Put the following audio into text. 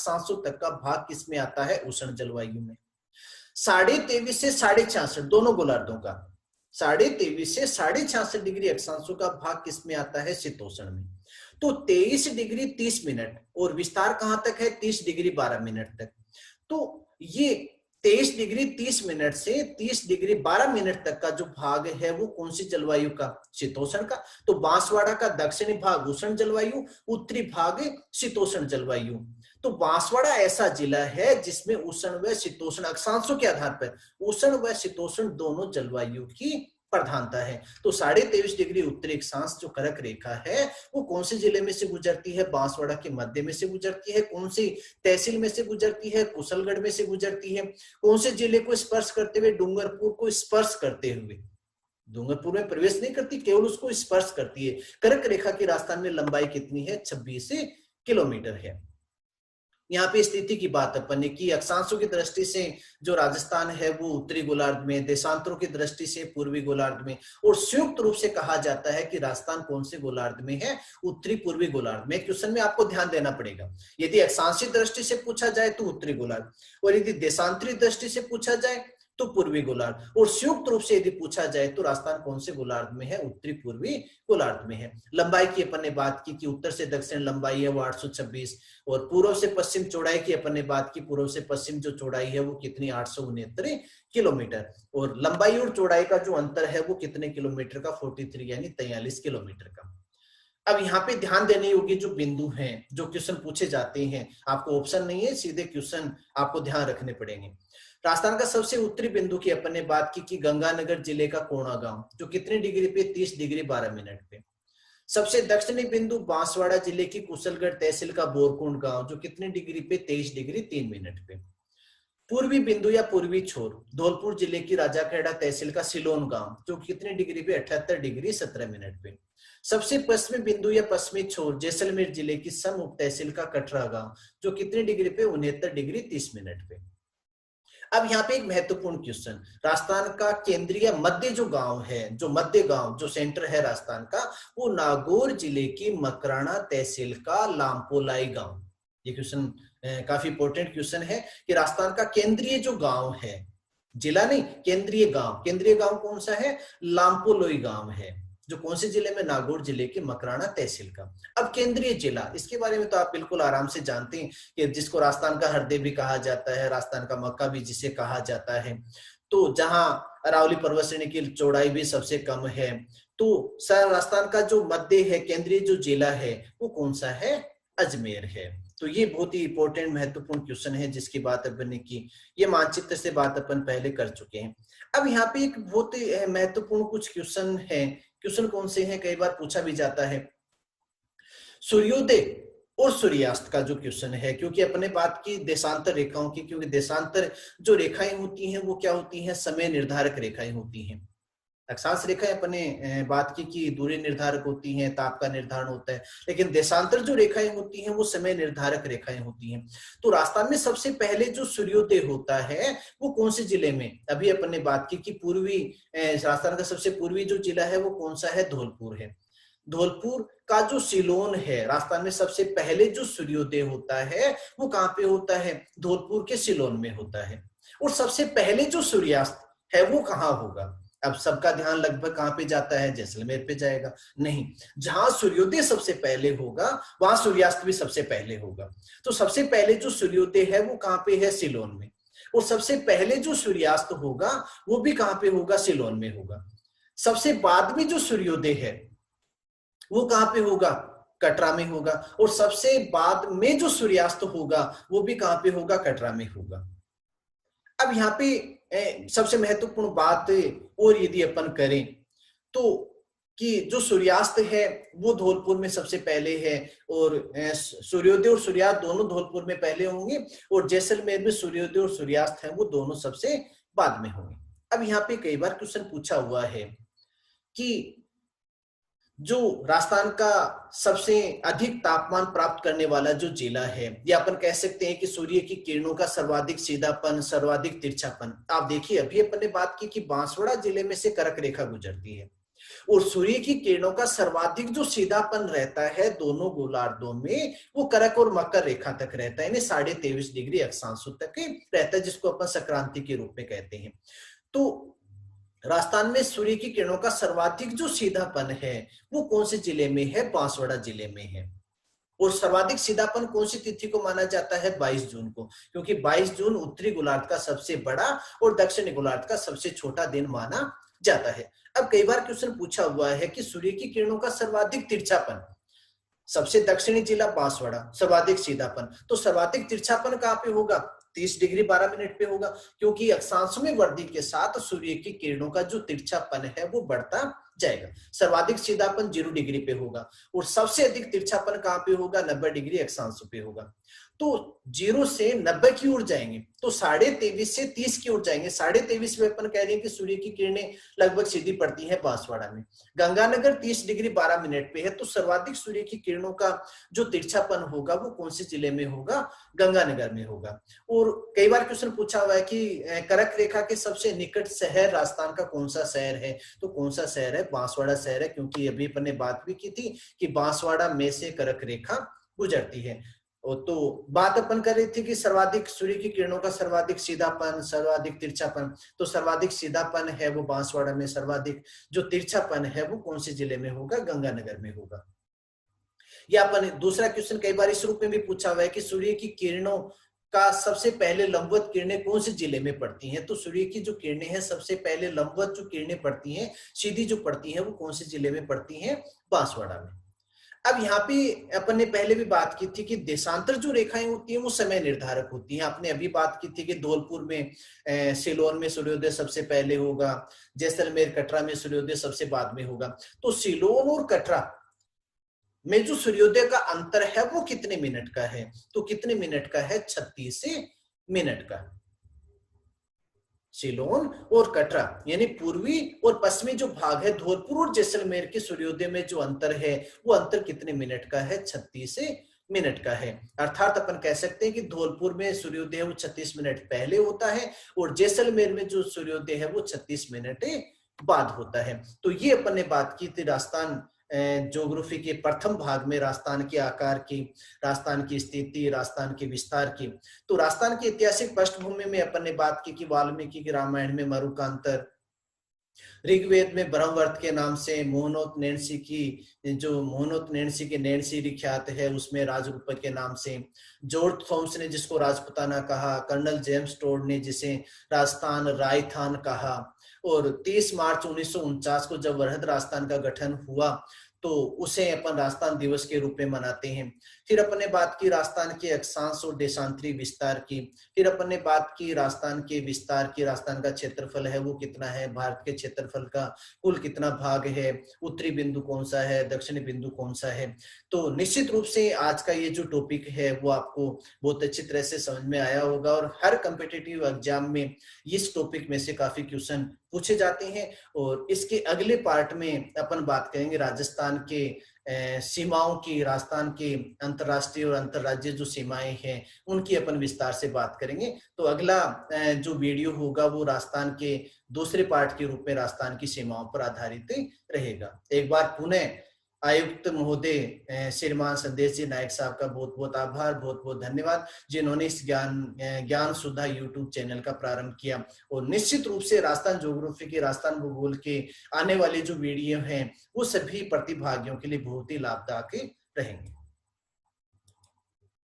अक्षांशों तक का भाग किसमें आता है? उष्ण जलवायु में। 23.5 से 66.5 दोनों गोलार्धों का 23.5 से 66.5 डिग्री अक्षांशों का भाग किसमें आता है? शीतोष्ण में। तो 23 डिग्री 30 मिनट और विस्तार कहां तक है? 30 डिग्री 12 मिनट तक। तो ये 23 डिग्री 30 मिनट से 30 डिग्री 12 मिनट तक का जो भाग है वो कौन सी जलवायु का? शीतोष्ण का। तो बांसवाड़ा का दक्षिणी भाग उष्ण जलवायु, उत्तरी भाग शीतोष्ण जलवायु। तो बांसवाड़ा ऐसा जिला है जिसमें उष्ण व शीतोष्ण अक्षांशों के आधार पर उष्ण व शीतोष्ण दोनों जलवायु की प्रधानता है। तो 23.5 डिग्री उत्तरी अक्षांश जो कर्क रेखा है वो कौन से जिले में से गुजरती है? बांसवाड़ा के मध्य में से गुजरती है। कौन सी तहसील में से गुजरती है? कुशलगढ़ में से गुजरती है। कौन से जिले को स्पर्श करते हुए? डूंगरपुर को स्पर्श करते हुए। डूंगरपुर में प्रवेश नहीं करती, केवल उसको स्पर्श करती है। कर्क रेखा की राजस्थान में लंबाई कितनी है? 26 किलोमीटर है। यहाँ पे स्थिति की बात अपन ने की। अक्षांशों की दृष्टि से जो राजस्थान है वो उत्तरी गोलार्ध में, देशांतरों की दृष्टि से पूर्वी गोलार्ध में, और संयुक्त रूप से कहा जाता है कि राजस्थान कौन से गोलार्ध में है? उत्तरी पूर्वी गोलार्ध में। क्वेश्चन में आपको ध्यान देना पड़ेगा, यदि अक्षांशीय दृष्टि से पूछा जाए तो उत्तरी गोलार्ध, और यदि देशांतरीय दृष्टि से पूछा जाए तो पूर्वी गोलार्ध, और संयुक्त रूप से यदि पूछा जाए तो राजस्थान कौन से गोलार्ध में है? उत्तरी पूर्वी गोलार्ध में है। लंबाई की अपन ने बात की कि उत्तर से दक्षिण लंबाई है वो 826, और पूर्व से पश्चिम चौड़ाई की अपन ने बात की, पूर्व से पश्चिम जो चौड़ाई है वो कितनी? 869 किलोमीटर। और लंबाई और चौड़ाई का जो अंतर है वो कितने किलोमीटर का? 43 यानी 43 किलोमीटर का। अब यहाँ पे ध्यान देने योग्य जो बिंदु हैं, जो क्वेश्चन पूछे जाते हैं, आपको ऑप्शन नहीं है, सीधे क्वेश्चन आपको ध्यान रखने पड़ेंगे। राजस्थान का सबसे उत्तरी बिंदु की अपन ने बात की कि गंगानगर जिले का कोणा गांव, जो कितने डिग्री पे? 30 डिग्री 12 मिनट पे। सबसे दक्षिणी बिंदु बांसवाड़ा जिले की कुशलगढ़ तहसील का बोरकुंड गांव, जो कितने डिग्री पे? 23 डिग्री 3 मिनट पे। पूर्वी बिंदु या पूर्वी छोर धौलपुर जिले की राजाखेड़ा तहसील का सिलोन गांव, जो कितने डिग्री पे? 78 डिग्री 17 मिनट पे। सबसे पश्चिमी बिंदु या पश्चिमी छोर जैसलमेर जिले की सम उप तहसील का कटरा गांव, जो कितने डिग्री पे? 69 डिग्री 30 मिनट पे। अब यहाँ पे एक महत्वपूर्ण क्वेश्चन, राजस्थान का केंद्रीय मध्य जो गांव है, जो मध्य गांव जो सेंटर है राजस्थान का, वो नागौर जिले की मकराना तहसील का लामपोलाई गांव। ये क्वेश्चन काफी इंपॉर्टेंट क्वेश्चन है कि राजस्थान का केंद्रीय जो गांव है, जिला नहीं, केंद्रीय गांव कौन सा है? लामपोलोई गांव है, जो कौन से जिले में? नागौर जिले के मकराना तहसील का। अब केंद्रीय जिला, इसके बारे में तो आप बिल्कुल आराम से जानते हैं कि जिसको राजस्थान का हृदय भी कहा जाता है, राजस्थान का मक्का भी जिसे कहा जाता है। तो जहां अरावली पर्वत श्रेणी की चौड़ाई भी सबसे कम है, तो सर राजस्थान का जो मध्य है, केंद्रीय जो जिला है वो कौन सा है? अजमेर है। तो ये बहुत ही इंपॉर्टेंट महत्वपूर्ण क्वेश्चन है जिसकी बात अपन ने की। ये मानचित्र से बात अपन पहले कर चुके हैं। अब यहाँ पे एक बहुत ही महत्वपूर्ण कुछ क्वेश्चन है। क्वेश्चन कौन से हैं? कई बार पूछा भी जाता है सूर्योदय और सूर्यास्त का जो क्वेश्चन है, क्योंकि अपने बात की देशांतर रेखाओं की, क्योंकि देशांतर जो रेखाएं होती हैं वो क्या होती हैं? समय निर्धारक रेखाएं होती हैं। अक्षांश रेखाएं अपने बात की कि दूरी निर्धारक होती हैं, ताप का निर्धारण होता है, लेकिन देशांतर जो रेखाएं होती हैं वो समय निर्धारक रेखाएं होती हैं। तो राजस्थान में सबसे पहले जो सूर्योदय होता है वो कौन से जिले में? अभी अपन ने बात की कि पूर्वी राजस्थान का सबसे पूर्वी जो जिला है वो कौन सा है? धौलपुर है। धौलपुर का जो सिलोन है, राजस्थान में सबसे पहले जो सूर्योदय होता है वो कहाँ पे होता है? धौलपुर के सिलोन में होता है। और सबसे पहले जो सूर्यास्त है वो कहाँ होगा? अब सबका ध्यान लगभग कहाँ पे जाता है? जैसलमेर पे जाएगा। नहीं, जहां सूर्योदय सबसे पहले होगा वहां सूर्यास्त भी सबसे पहले होगा। तो सबसे पहले जो सूर्योदय है वो कहाँ पे है? सिलोन में। और सबसे पहले जो सूर्यास्त होगा वो भी कहाँ पे होगा? सिलोन में होगा। सबसे बाद में जो सूर्योदय है वो कहाँ पे होगा? कटरा में होगा। और सबसे बाद में जो सूर्यास्त होगा वो भी कहाँ पे होगा? कटरा में होगा। अब यहाँ पे सबसे महत्वपूर्ण बात और यदि अपन करें तो कि जो सूर्यास्त है वो धौलपुर में सबसे पहले है, और सूर्योदय और सूर्यास्त दोनों धौलपुर में पहले होंगे, और जैसलमेर में सूर्योदय और सूर्यास्त है वो दोनों सबसे बाद में होंगे। अब यहाँ पे कई बार क्वेश्चन पूछा हुआ है कि जो राजस्थान का सबसे अधिक तापमान प्राप्त करने वाला जो जिला है, या अपन कह सकते हैं कि सूर्य की किरणों का सर्वाधिक सीधापन, सर्वाधिक तिरछापन। आप देखिए अभी अपन ने बात की कि बांसवाड़ा जिले में से कर्क रेखा गुजरती है, और सूर्य की किरणों का सर्वाधिक जो सीधापन रहता है दोनों गोलार्धों में, वो करक और मकर रेखा तक रहता है, यानी 23.5 डिग्री अक्षांशों तक रहता है, जिसको अपन संक्रांति के रूप में कहते हैं। तो राजस्थान में सूर्य की किरणों का सर्वाधिक जो सीधापन है वो कौन से जिले में है? बांसवाड़ा जिले में है। और सर्वाधिक सीधापन कौन सी तिथि को माना जाता है? 22 जून को, क्योंकि 22 जून उत्तरी गोलार्ध का सबसे बड़ा और दक्षिणी गोलार्ध का सबसे छोटा दिन माना जाता है। अब कई बार क्वेश्चन पूछा हुआ है कि सूर्य की किरणों का सर्वाधिक तिरछापन, सबसे दक्षिणी जिला बांसवाड़ा, सर्वाधिक सीधापन, तो सर्वाधिक तिरछापन कहां पे होगा? 30 डिग्री 12 मिनट पे होगा, क्योंकि अक्षांश में वृद्धि के साथ सूर्य की किरणों का जो तिरछापन है वो बढ़ता जाएगा। सर्वाधिक सीधापन 0 डिग्री पे होगा और सबसे अधिक तिरछापन कहां पे होगा? 90 डिग्री अक्षांश पे होगा। तो 0 से 90 की ओर जाएंगे तो 23.5 से 30 की ओर जाएंगे। 23.5 में अपन कह रहे हैं कि सूर्य की किरणें लगभग सीधी पड़ती हैं बांसवाड़ा में। गंगानगर 30 डिग्री 12 मिनट पे है, तो सर्वाधिक सूर्य की किरणों का जो तिरछापन होगा वो कौन से जिले में होगा? गंगानगर में होगा। और कई बार क्वेश्चन पूछा हुआ है कि करक रेखा के सबसे निकट शहर राजस्थान का कौन सा शहर है? तो कौन सा शहर है? बांसवाड़ा शहर है, क्योंकि अभी अपन ने बात भी की थी कि बांसवाड़ा में से करक रेखा गुजरती है। तो बात अपन कर रही थी कि सर्वाधिक सूर्य की किरणों का सर्वाधिक सीधापन, सर्वाधिक तिरछापन, तो सर्वाधिक सीधापन है वो बांसवाड़ा में, सर्वाधिक जो तिरछापन है वो कौन से जिले में होगा? गंगानगर में होगा। या अपन दूसरा क्वेश्चन कई बार इस रूप में भी पूछा हुआ है कि सूर्य की किरणों का सबसे पहले लंबवत किरणें कौन से जिले में पड़ती हैं? तो सूर्य की जो किरणें हैं सबसे पहले लंबवत जो किरणें पड़ती हैं, सीधी जो पड़ती हैं, वो कौन से जिले में पड़ती हैं? बांसवाड़ा में। अब यहाँ पे अपन ने पहले भी बात की थी कि देशांतर जो रेखाएं होती हैं वो समय निर्धारक होती हैं। आपने अभी बात की थी कि धौलपुर में सिलोन में सूर्योदय सबसे पहले होगा, जैसलमेर कटरा में सूर्योदय सबसे बाद में होगा। तो सिलोन और कटरा में जो सूर्योदय का अंतर है वो कितने मिनट का है? तो कितने मिनट का है? 36 मिनट का। सिलोन और कटरा यानी पूर्वी और पश्चिमी जो भाग है धौलपुर और जैसलमेर के सूर्योदय में जो अंतर है वो अंतर कितने मिनट का है? 36 मिनट का है। अर्थात अपन कह सकते हैं कि धौलपुर में सूर्योदय वो 36 मिनट पहले होता है और जैसलमेर में जो सूर्योदय है वो 36 मिनट बाद होता है। तो ये अपन ने बात की थी राजस्थान ज्योग्राफी के प्रथम भाग में राजस्थान के आकार की, राजस्थान की स्थिति, राजस्थान के विस्तार की। तो राजस्थान की ऐतिहासिक पृष्ठभूमि में अपन ने बात की कि वाल्मीकि की रामायण में मरुकांतर, ऋग्वेद में ब्रह्मवर्त के नाम से मोहनोत नैन्सी की जो मोहनोत नैन्सी के नैन्सी ख्यात है उसमें राजरूप के नाम से, जॉर्ज थॉम्स ने जिसको राजपुताना कहा, कर्नल जेम्स टोड ने जिसे राजस्थान रायथान कहा, और 30 मार्च 1949 को जब वृहद राजस्थान का गठन हुआ तो उसे अपन राजस्थान दिवस के रूप में मनाते हैं। फिर अपन ने बात की राजस्थान के अक्षांश और देशांतरी विस्तार की। फिर अपन ने बात की राजस्थान के विस्तार की, राजस्थान का क्षेत्रफल है वो कितना है, भारत के क्षेत्रफल का कुल कितना भाग है, उत्तरी बिंदु कौन सा है, दक्षिणी बिंदु कौन सा है। तो निश्चित रूप से आज का ये जो टॉपिक है वो आपको बहुत अच्छी तरह से समझ में आया होगा और हर कॉम्पिटिटिव एग्जाम में इस टॉपिक में से काफी क्वेश्चन पूछे जाते हैं। और इसके अगले पार्ट में अपन बात करेंगे राजस्थान के सीमाओं की, राजस्थान के अंतरराष्ट्रीय और अंतरराज्यीय जो सीमाएं हैं उनकी अपन विस्तार से बात करेंगे। तो अगला जो वीडियो होगा वो राजस्थान के दूसरे पार्ट के रूप में राजस्थान की सीमाओं पर आधारित रहेगा। एक बार पुनः आयुक्त महोदय श्रीमान संदेश जी नायक साहब का बहुत बहुत आभार, बहुत बहुत धन्यवाद जिन्होंने इस ज्ञान सुधा यूट्यूब चैनल का प्रारंभ किया। और निश्चित रूप से राजस्थान ज्योग्राफी के, राजस्थान भूगोल के आने वाले जो वीडियो हैं वो सभी प्रतिभागियों के लिए बहुत ही लाभदायक रहेंगे।